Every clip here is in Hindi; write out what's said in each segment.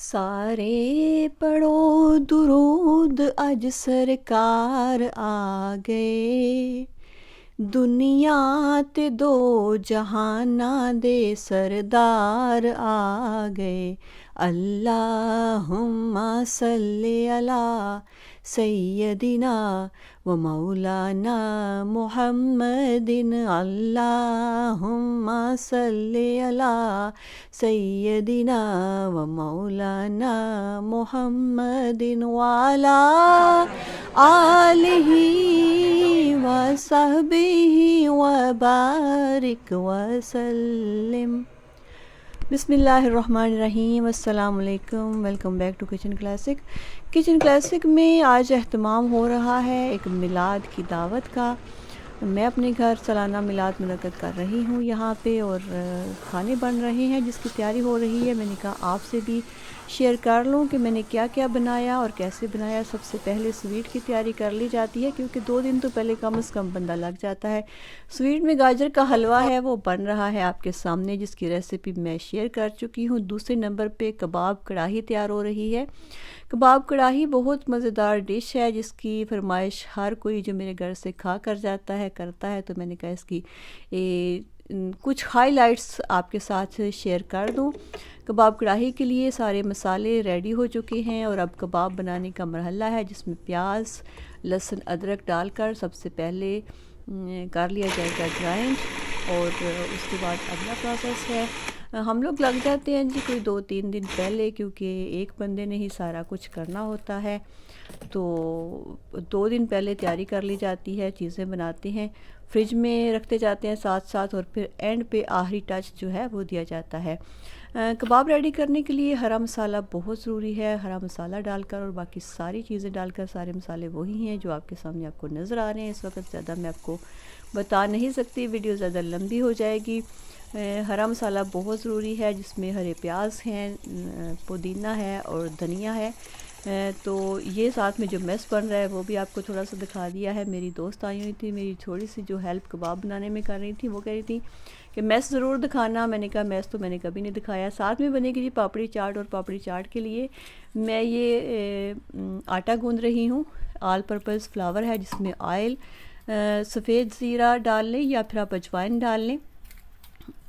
सारे पढ़ो दुरूद अज सरकार आ गए। दुनिया ते दो जहाना दे सरदार आ गए। अल्लाहुम्मा सल्ली अला सैयदिना व मौलाना मुहम्मदिन। अल्लाहुम्मा सल्ली अला सैयदिना व मौलाना मुहम्मदिन वाला आलिही व सहबिही व बारिक वसल्लिम। बिस्मिल्लाहिर्रहमानिर्रहीम। अस्सलाम वालेकुम। Welcome back to Kitchen Classic. Kitchen Classic में आज अहतमाम हो रहा है एक मिलाद की दावत का। मैं अपने घर सालाना मिलाद मुनक्कद कर रही हूँ यहाँ पे, और खाने बन रहे हैं जिसकी तैयारी हो रही है। मैंने कहा आपसे भी शेयर कर लूँ कि मैंने क्या क्या बनाया और कैसे बनाया। सबसे पहले स्वीट की तैयारी कर ली जाती है, क्योंकि 2 दिन तो पहले कम से कम बंदा लग जाता है। स्वीट में गाजर का हलवा है, वो बन रहा है आपके सामने, जिसकी रेसिपी मैं शेयर कर चुकी हूँ। दूसरे नंबर पे कबाब कढ़ाई तैयार हो रही है। कबाब कढ़ाई बहुत मज़ेदार डिश है, जिसकी फरमाइश हर कोई जो मेरे घर से खा कर जाता है करता है। तो मैंने कहा इसकी कुछ हाइलाइट्स आपके साथ शेयर कर दूं। कबाब कढ़ाई के लिए सारे मसाले रेडी हो चुके हैं, और अब कबाब बनाने का मरहला है, जिसमें प्याज लहसुन अदरक डालकर सबसे पहले कर लिया जाएगा ग्राइंड। और उसके बाद अगला प्रोसेस है, हम लोग लग जाते हैं जी कोई 2-3 दिन पहले, क्योंकि एक बंदे ने ही सारा कुछ करना होता है। तो 2 दिन पहले तैयारी कर ली जाती है, चीज़ें बनाते हैं, फ्रिज में रखते जाते हैं साथ साथ, और फिर एंड पे आखिरी टच जो है वो दिया जाता है। कबाब रेडी करने के लिए हरा मसाला बहुत ज़रूरी है। हरा मसाला डालकर और बाकी सारी चीज़ें डालकर, सारे मसाले वही हैं जो आपके सामने आपको नज़र आ रहे हैं इस वक्त। ज़्यादा मैं आपको बता नहीं सकती, वीडियो ज़्यादा लंबी हो जाएगी। हरा मसाला बहुत ज़रूरी है, जिसमें हरे प्याज हैं, पुदीना है और धनिया है। तो ये साथ में जो मेस बन रहा है वो भी आपको थोड़ा सा दिखा दिया है। मेरी दोस्त आई हुई थी, मेरी थोड़ी सी जो हेल्प कबाब बनाने में कर रही थी, वो कह रही थी कि मेस ज़रूर दिखाना। मैंने कहा मेस तो मैंने कभी नहीं दिखाया। साथ में बनेगी जी पापड़ी चाट, और पापड़ी चाट के लिए मैं ये आटा गूंद रही हूँ। ऑल पर्पज़ फ्लावर है, जिसमें ऑयल सफ़ेद ज़ीरा डाल लें या फिर आप अजवाइन डाल लें,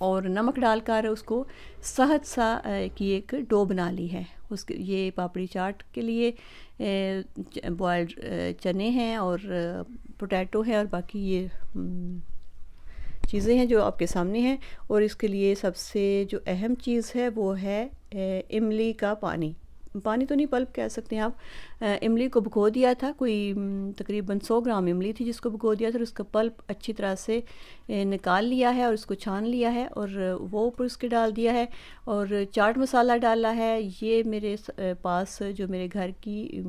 और नमक डालकर उसको सहज सा की एक डो बना ली है। उसके ये पापड़ी चाट के लिए बॉयल्ड चने हैं और पोटैटो है, और बाकी ये चीज़ें हैं जो आपके सामने हैं। और इसके लिए सबसे जो अहम चीज़ है वो है इमली का पानी। पानी तो नहीं, पल्प कह सकते हैं आप। इमली को भिगो दिया था, कोई तकरीबन 100 ग्राम इमली थी जिसको भिगो दिया था, और उसका पल्प अच्छी तरह से निकाल लिया है और उसको छान लिया है, और वो ऊपर उसके डाल दिया है। और चाट मसाला डाला है। ये मेरे पास जो मेरे घर की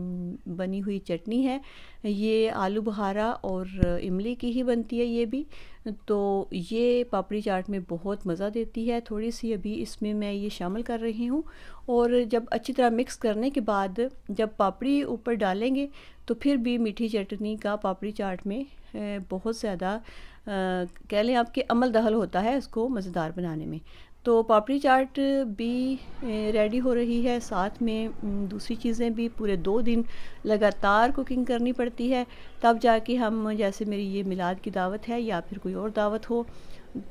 बनी हुई चटनी है, ये आलू बुहारा और इमली की ही बनती है ये भी। तो ये पापड़ी चाट में बहुत मज़ा देती है। थोड़ी सी अभी इसमें मैं ये शामिल कर रही हूँ, और जब अच्छी तरह मिक्स करने के बाद जब पापड़ी ऊपर डालेंगे तो फिर भी मीठी चटनी का पापड़ी चाट में बहुत ज़्यादा कह लें आपके अमल दखल होता है इसको मज़ेदार बनाने में। तो पापड़ी चाट भी रेडी हो रही है। साथ में दूसरी चीज़ें भी, पूरे 2 दिन लगातार कुकिंग करनी पड़ती है, तब जाके हम, जैसे मेरी ये मिलाद की दावत है या फिर कोई और दावत हो,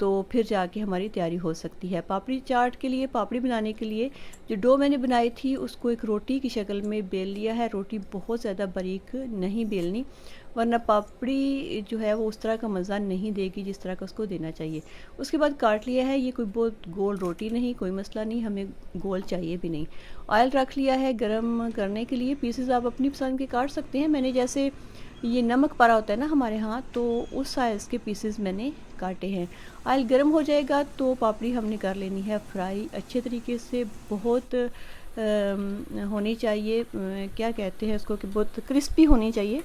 तो फिर जाके हमारी तैयारी हो सकती है। पापड़ी चाट के लिए, पापड़ी बनाने के लिए जो डो मैंने बनाई थी उसको एक रोटी की शक्ल में बेल लिया है। रोटी बहुत ज़्यादा बारीक नहीं बेलनी, वरना पापड़ी जो है वो उस तरह का मज़ा नहीं देगी जिस तरह का उसको देना चाहिए। उसके बाद काट लिया है। ये कोई बहुत गोल रोटी नहीं, कोई मसला नहीं, हमें गोल चाहिए भी नहीं। ऑयल रख लिया है गरम करने के लिए। पीसेस आप अपनी पसंद के काट सकते हैं। मैंने जैसे ये नमक पारा होता है ना हमारे यहाँ, तो उस साइज़ के पीसेस मैंने काटे हैं। ऑयल गर्म हो जाएगा तो पापड़ी हमने कर लेनी है फ्राई अच्छे तरीके से। बहुत होनी चाहिए, क्या कहते हैं उसको, कि बहुत क्रिस्पी होनी चाहिए,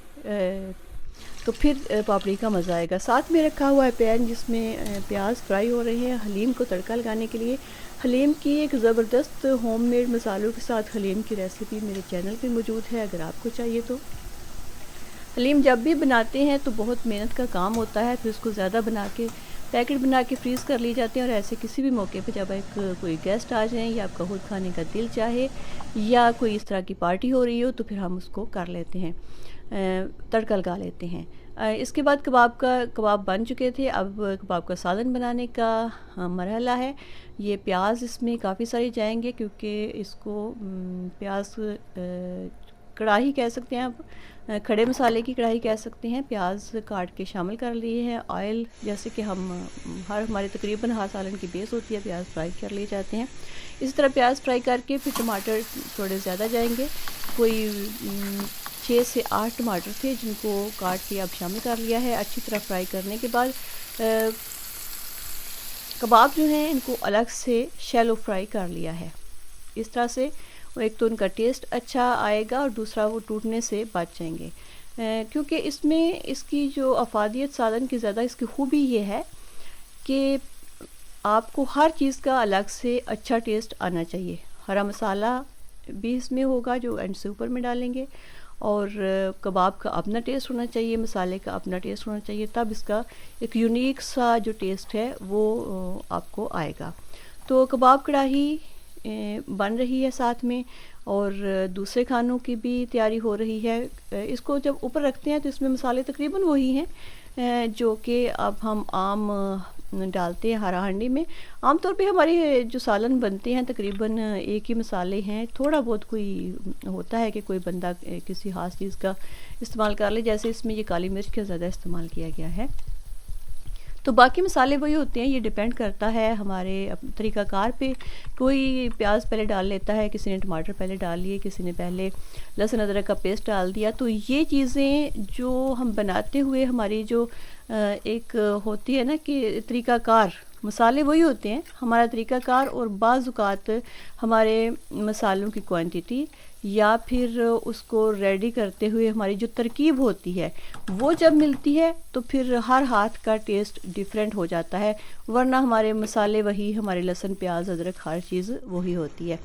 तो फिर पापड़ी का मज़ा आएगा। साथ में रखा हुआ है पैन, जिसमें प्याज फ्राई हो रहे हैं हलीम को तड़का लगाने के लिए। हलीम की एक ज़बरदस्त होममेड मसालों के साथ हलीम की रेसिपी मेरे चैनल पे मौजूद है, अगर आपको चाहिए तो। हलीम जब भी बनाते हैं तो बहुत मेहनत का काम होता है, फिर उसको ज़्यादा बना के पैकेट बना के फ्रीज़ कर लिए जाते हैं। और ऐसे किसी भी मौके पे जब एक कोई गेस्ट आ जाएँ या आपका खुद खाने का दिल चाहे या कोई इस तरह की पार्टी हो रही हो तो फिर हम उसको कर लेते हैं, तड़का लगा लेते हैं। इसके बाद कबाब बन चुके थे। अब कबाब का सालन बनाने का मरहला है। ये प्याज इसमें काफ़ी सारे जाएंगे क्योंकि इसको प्याज कढ़ाई कह सकते हैं आप, खड़े मसाले की कढ़ाई कह सकते हैं। प्याज काट के शामिल कर लिए हैं। ऑयल जैसे कि हम हमारे तकरीबन हर सालन की बेस होती है, प्याज फ्राई कर लिए जाते हैं। इस तरह प्याज फ्राई करके फिर टमाटर थोड़े ज़्यादा जाएंगे, कोई 6 से 8 टमाटर थे जिनको काट के अब शामिल कर लिया है। अच्छी तरह फ्राई करने के बाद कबाब जो हैं इनको अलग से शैलो फ्राई कर लिया है। इस तरह से वो एक तो उनका टेस्ट अच्छा आएगा और दूसरा वो टूटने से बच जाएंगे, क्योंकि इसमें इसकी जो अफादियत सालन की ज़्यादा इसकी खूबी ये है कि आपको हर चीज़ का अलग से अच्छा टेस्ट आना चाहिए। हरा मसाला भी इसमें होगा जो एंड से ऊपर में डालेंगे, और कबाब का अपना टेस्ट होना चाहिए, मसाले का अपना टेस्ट होना चाहिए, तब इसका एक यूनिक सा जो टेस्ट है वो आपको आएगा। तो कबाब कढ़ाई बन रही है साथ में, और दूसरे खानों की भी तैयारी हो रही है। इसको जब ऊपर रखते हैं तो इसमें मसाले तकरीबन वही हैं जो कि अब हम आम डालते हैं हरा हांडी में। आमतौर पे हमारे जो सालन बनते हैं तकरीबन एक ही मसाले हैं, थोड़ा बहुत कोई होता है कि कोई बंदा किसी ख़ास चीज़ का इस्तेमाल कर ले, जैसे इसमें ये काली मिर्च का ज़्यादा इस्तेमाल किया गया है। तो बाकी मसाले वही होते हैं। ये डिपेंड करता है हमारे तरीक़ाकार पे। कोई प्याज पहले डाल लेता है, किसी ने टमाटर पहले डाल लिए, किसी ने पहले लहसुन अदरक का पेस्ट डाल दिया। तो ये चीज़ें जो हम बनाते हुए हमारी जो एक होती है ना कि तरीक़ाकार, मसाले वही होते हैं, हमारा तरीक़ाकार और बाज़ औक़ात हमारे मसालों की क्वांटिटी या फिर उसको रेडी करते हुए हमारी जो तरकीब होती है वो जब मिलती है तो फिर हर हाथ का टेस्ट डिफरेंट हो जाता है। वरना हमारे मसाले वही, हमारे लहसुन प्याज अदरक हर चीज़ वही होती है।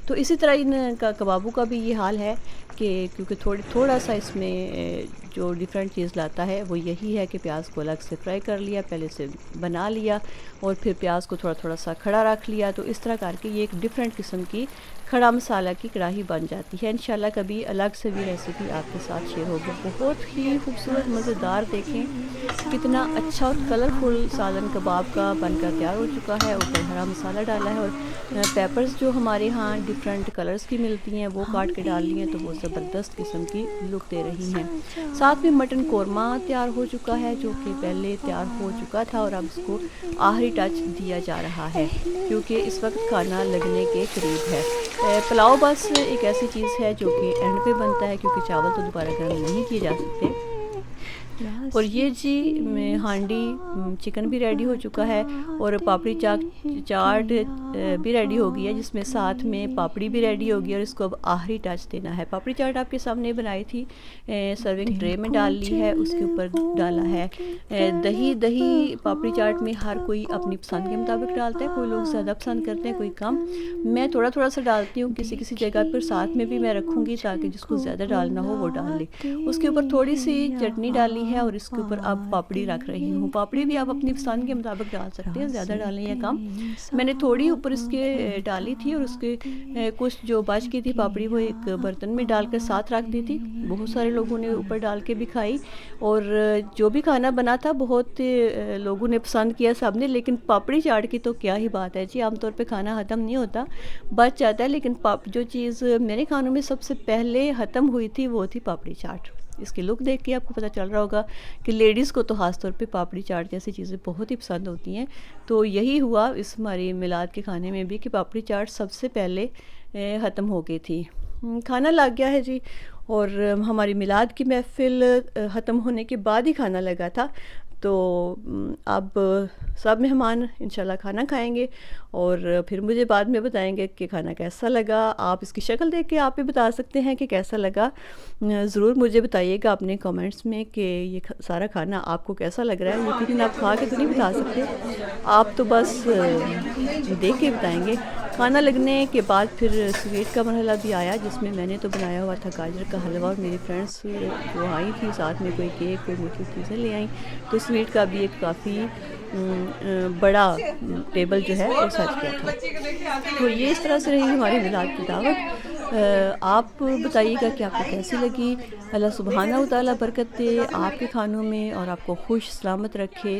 तो इसी तरह इन का कबाबों का भी ये हाल है कि क्योंकि थोड़ा सा इसमें जो डिफरेंट चीज़ लाता है वो यही है कि प्याज को अलग से फ्राई कर लिया, पहले से बना लिया और फिर प्याज को थोड़ा सा खड़ा रख लिया। तो इस तरह करके ये एक डिफरेंट किस्म की खड़ा मसाला की कढ़ाई बन जाती है। इंशाल्लाह कभी अलग से भी रेसिपी आपके साथ शेयर होगी। बहुत ही खूबसूरत मज़ेदार, देखें कितना अच्छा और कलरफुल सालन कबाब का बनकर तैयार हो चुका है। ऊपर हरा मसाला डाला है और पेपर्स जो हमारे यहाँ डिफरेंट कलर्स की मिलती हैं वो काट के डाल ली हैं, तो वो ज़बरदस्त किस्म की लुक दे रही हैं। साथ में मटन कोरमा तैयार हो चुका है जो कि पहले तैयार हो चुका था और अब इसको आखिरी टच दिया जा रहा है क्योंकि इस वक्त खाना लगने के करीब है। पुलाव बस एक ऐसी चीज़ है जो कि एंड पे बनता है क्योंकि चावल तो दोबारा गर्म नहीं किए जा सकते। और ये जी हांडी चिकन भी रेडी हो चुका है और पापड़ी चाट भी रेडी हो गई है, जिसमें साथ में पापड़ी भी रेडी होगी और इसको अब आखिरी टच देना है। पापड़ी चाट आपके सामने बनाई थी, सर्विंग ट्रे में डाल ली है, उसके ऊपर डाला है दही। पापड़ी चाट में हर कोई अपनी पसंद के मुताबिक डालता है, कोई लोग ज़्यादा पसंद करते हैं, कोई कम। मैं थोड़ा सा डालती हूँ, किसी जगह पर साथ में भी मैं रखूँगी ताकि जिसको ज़्यादा डालना हो वो डाल ले। उसके ऊपर थोड़ी सी चटनी डाली है और इसके ऊपर अब पापड़ी रख रही हूँ। पापड़ी भी आप अपनी पसंद के मुताबिक डाल सकते हैं, ज़्यादा डालें या कम। मैंने थोड़ी ऊपर इसके डाली थी और उसके कुछ जो बच गई थी पापड़ी वो एक बर्तन में डालकर साथ रख दी थी। बहुत सारे लोगों ने ऊपर डाल के भी खाई और जो भी खाना बना था बहुत लोगों ने पसंद किया सब ने। लेकिन पापड़ी चाट की तो क्या ही बात है जी, आमतौर पे खाना ख़त्म नहीं होता, बच जाता है। लेकिन जो चीज़ मेरे खानों में सबसे पहले ख़त्म हुई थी वो थी पापड़ी चाट। इसकी लुक देख के आपको पता चल रहा होगा कि लेडीज़ को तो ख़ास तौर पे पापड़ी चाट जैसी चीज़ें बहुत ही पसंद होती हैं। तो यही हुआ इस हमारी मिलाद के खाने में भी कि पापड़ी चाट सबसे पहले ख़त्म हो गई थी। खाना लग गया है जी, और हमारी मिलाद की महफ़िल ख़त्म होने के बाद ही खाना लगा था। तो अब सब मेहमान इंशाल्लाह खाना खाएंगे और फिर मुझे बाद में बताएंगे कि खाना कैसा लगा। आप इसकी शक्ल देख के आप भी बता सकते हैं कि कैसा लगा। ज़रूर मुझे बताइएगा अपने कमेंट्स में कि ये सारा खाना आपको कैसा लग रहा है। यकीनन आप खा के तो नहीं बता सकते, आप तो बस देख के बताएंगे। खाना लगने के बाद फिर स्वीट का मरहला भी आया, जिसमें मैंने तो बनाया हुआ था गाजर का हलवा और मेरी फ्रेंड्स जो आई थी साथ में, कोई केक कोई मीठी चीज़ें ले आई, तो स्वीट का भी एक काफ़ी बड़ा टेबल जो है वो सज गया था। तो ये इस तरह से रही हमारी मिलाद की दावत। आप बताइएगा कि आपको कैसी लगी। अल्लाह सुब्हानहू व तआला बरकत दे आपके खानों में और आपको खुश सलामत रखे।